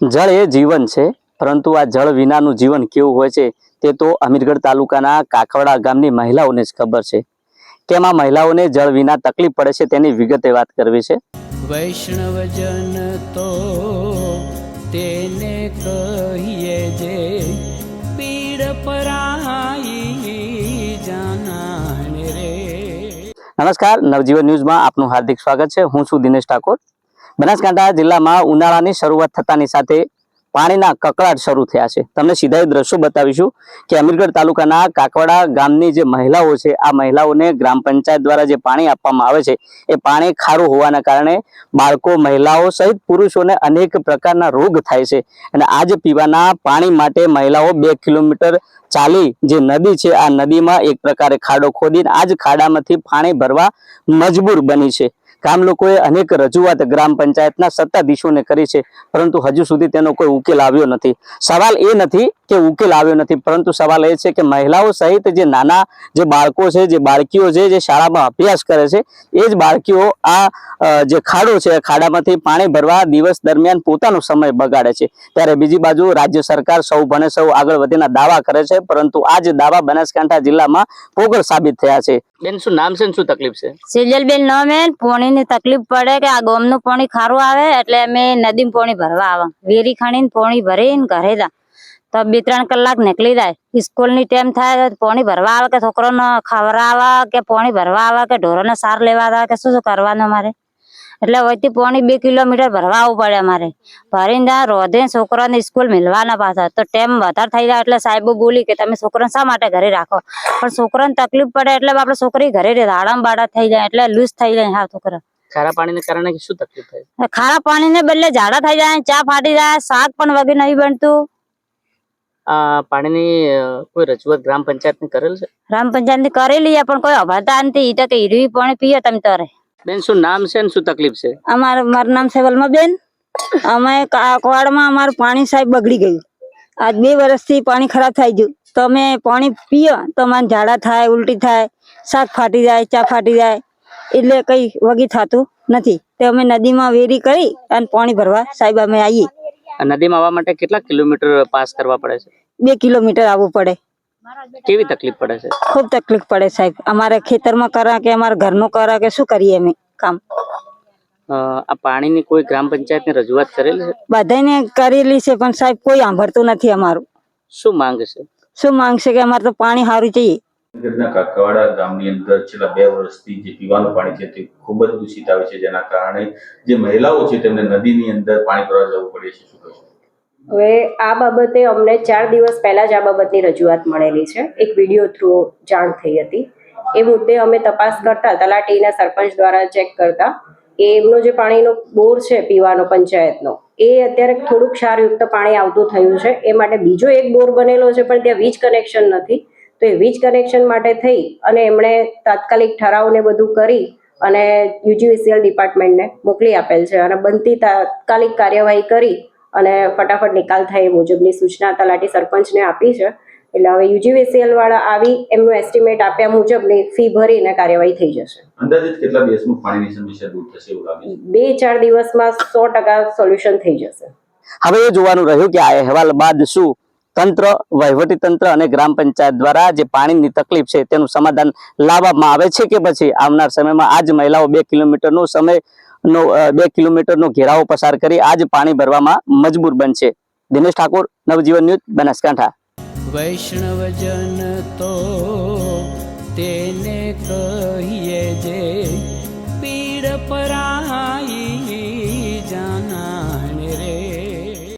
જળ એ જીવન છે, પરંતુ આ જળ વિનાનું જીવન કેવું હોય છે તે તો અમીરગઢ તાલુકાના કાકવડા ગામની મહિલાઓને જ ખબર છે. કેમ આ મહિલાઓને જળ વિના તકલીફ પડે છે તેની વિગતે વાત કરવી છે. વૈષ્ણવજન તો તેને કહીએ જે પીડ પરાઈ જાનાને રે. નમસ્કાર, નવજીવન ન્યૂઝમાં આપનું હાર્દિક સ્વાગત છે. હું છું દિનેશ ઠાકોર. બનાસકાંઠા જિલ્લામાં ઉનાળાની શરૂઆત થતાની સાથે પાણીના કકળાટ શરૂ થયા છે. તમને સીધા દ્રશ્યો બતાવીશું કે અમીરગઢ તાલુકાના કાકવડા ગામની જે મહિલાઓ છે, આ મહિલાઓને ગ્રામ પંચાયત દ્વારા જે પાણી આપવામાં આવે છે એ પાણી ખારું હોવાના કારણે બાળકો, મહિલાઓ સહિત પુરુષોને અનેક પ્રકારના રોગ થાય છે. અને આ જે પીવાના પાણી માટે મહિલાઓ 2 કિલોમીટર ચાલી જે નદી છે, આ નદીમાં એક પ્રકારે ખાડો ખોદીને આ જ ખાડામાંથી પાણી ભરવા મજબૂર બની છે. ગામ લોકોએ અનેક રજૂઆત ગ્રામ પંચાયતના સત્તાધીશોને કરી છે, પરંતુ હજુ સુધી તેનો કોઈ ઉકેલ આવ્યો નથી. સવાલ એ નથી કે ઉકેલ આવ્યો નથી, પરંતુ સવાલ એ છે કે મહિલાઓ સહિત જે નાના જે બાળકો છે, જે બાળકીઓ છે, જે શાળામાં અભ્યાસ કરે છે, એ જ બાળકીઓ આ જે ખાડો છે, ખાડામાંથી પાણી ભરવા દિવસ દરમિયાન પોતાનો સમય બગાડે છે. ત્યારે બીજી બાજુ રાજ્ય સરકાર સૌ ભણે સૌ આગળ વધીના દાવા કરે છે, પરંતુ આ જ દાવા બનાસકાંઠા જિલ્લામાં પોગળ સાબિત થયા છે. બેન, શું નામ છે, શું તકલીફ છે? સેજલબેન નામ હે. પાણીની તકલીફ પડે કે આ ગામનું પાણી ખારું આવે એટલે અમે નદીમાં પાણી ભરવા આવે. વેરી ખાણીને પાણી ભરીને ઘરે જા તો 2-3 કલાક નીકળી જાય. સ્કૂલની ટાઈમ થાય તો પાણી ભરવા આવે કે છોકરાને ખવડાવવા કે પાણી ભરવા આવે કે ઢોરોને સાર લેવા આવે કે શું કરવાનું અમારે. એટલે વહીથી પાણી 2 કિલોમીટર ભરવા આવવું પડે અમારે. ભરીને ત્યાં રોધે છોકરાને સ્કૂલ મિલવાના પાછા તો ટાઈમ વધારે થઈ જાય એટલે સાહેબો બોલી કે તમે છોકરાને શા માટે ઘરે રાખો. પણ છોકરાને તકલીફ પડે એટલે આપણે છોકરી ઘરે રાડામાં બાડા થઈ જાય એટલે લૂઝ થઈ જાય. હા, છોકરા ખારા પાણીને કારણે શું તકલીફ થાય? ખારા પાણીને બદલે ઝાડા થઈ જાય, ચા ફાટી જાય, શાક પણ વગી નહીં બનતું. આ પાણીની કોઈ રજૂઆત ગ્રામ પંચાયતને કરેલ છે? ગ્રામ પંચાયતની કરેલી પણ કોઈ અભાતા નથી. ઈ તો કે હીરવી પાણી પીએ તમે તારે. બેન, શું નામ છે ને શું તકલીફ છે? મારું નામ છે વલ્માબેન. અમે કાકવાડમાં અમારું પાણી સાહેબ બગડી ગયું. આજ 2 વર્ષથી પાણી ખરાબ થઈ ગયું તો અમે પાણી પીએ તો મને ઝાડા થાય, ઉલટી થાય, શાક ફાટી જાય, ચા ફાટી જાય, એટલે કઈ વગી થતું નથી. તે અમે નદીમાં વેરી કરી અને પાણી ભરવા સાહેબ અમે આવીએ. નદીમાં આવવા માટે કેટલા કિલોમીટર પાસ કરવા પડે છે? 2 કિલોમીટર આવવું પડે. કેવી તકલીફ પડે છે? ખૂબ તકલીફ પડે સાહેબ. અમારે ખેતરમાં કરા કે અમારા ઘરનું કરા કે શું કરીએ અમે કામ. આ પાણીની કોઈ ગ્રામ પંચાયતને રજૂઆત કરેલી છે? બધાને કરેલી છે પણ સાહેબ કોઈ સાંભળતું નથી અમારું. શું માંગ છે? શું માંગશે કે અમારે તો પાણી સારું જોઈએ. કાકવાડા ગામની અંદર છેલ્લા 2 વર્ષથી જે પીવાનું પાણી છે તે ખૂબ જ દૂષિત આવે છે, જેના કારણે જે મહિલાઓ છે તેમને નદીની અંદર પાણી ભરવા જવું પડે છે. શું કહેશો? હવે આ બાબતે અમને 4 દિવસ પહેલા જ આ બાબતની રજૂઆત મળેલી છે. એક વિડીયો થ્રુ જાણ થઈ હતી. એ મુદ્દે અમે તપાસ કરતા તલાટીના સરપંચ દ્વારા ચેક કરતા એમનો જે પાણીનો બોર છે પીવાનો પંચાયતનો, એ અત્યારે થોડુંક ક્ષારયુક્ત પાણી આવતું થયું છે. એ માટે બીજો એક બોર બનેલો છે પણ ત્યાં વીજ કનેક્શન નથી. તો એ વીજ કનેક્શન માટે થઈ અને એમણે તાત્કાલિક ઠરાવને બધું કરી અને યુજીવીસીએલ ડિપાર્ટમેન્ટને મોકલી આપેલ છે અને બનતી તાત્કાલિક કાર્યવાહી કરી અને ફટાફટ નિકાલ થાય એ મુજબની સૂચના તલાટી સરપંચને આપી છે. એટલે હવે યુજીવીસીએલ વાળા આવી એમનું એસ્ટિમેટ આપ્યા મુજબની ફી ભરીને કાર્યવાહી થઈ જશે. અંદાજિત કેટલા દિવસમાં પાણીની સમસ્યા દૂર થશે એવું લાગે છે? 2-4 દિવસમાં 100% સોલ્યુશન થઈ જશે. હવે એ જોવાનું રહ્યું કે આ અહેવાલ બાદ શું તંત્ર, વહીવટી તંત્ર અને ગ્રામ પંચાયત દ્વારા જે પાણીની તકલીફ છે તેનું સમાધાન લાવવામાં આવે છે કે પછી આવનાર સમયમાં આજ મહિલાઓ 2 કિલોમીટરનો સમય 2 કિલોમીટરનો ઘેરાવો પસાર કરી આજ પાણી ભરવામાં મજબૂર બનશે. દિનેશ ઠાકોર, નવજીવન ન્યૂઝ, બનાસકાંઠા. વૈષ્ણવજન તો તેને કહીએ જે પીડ પરા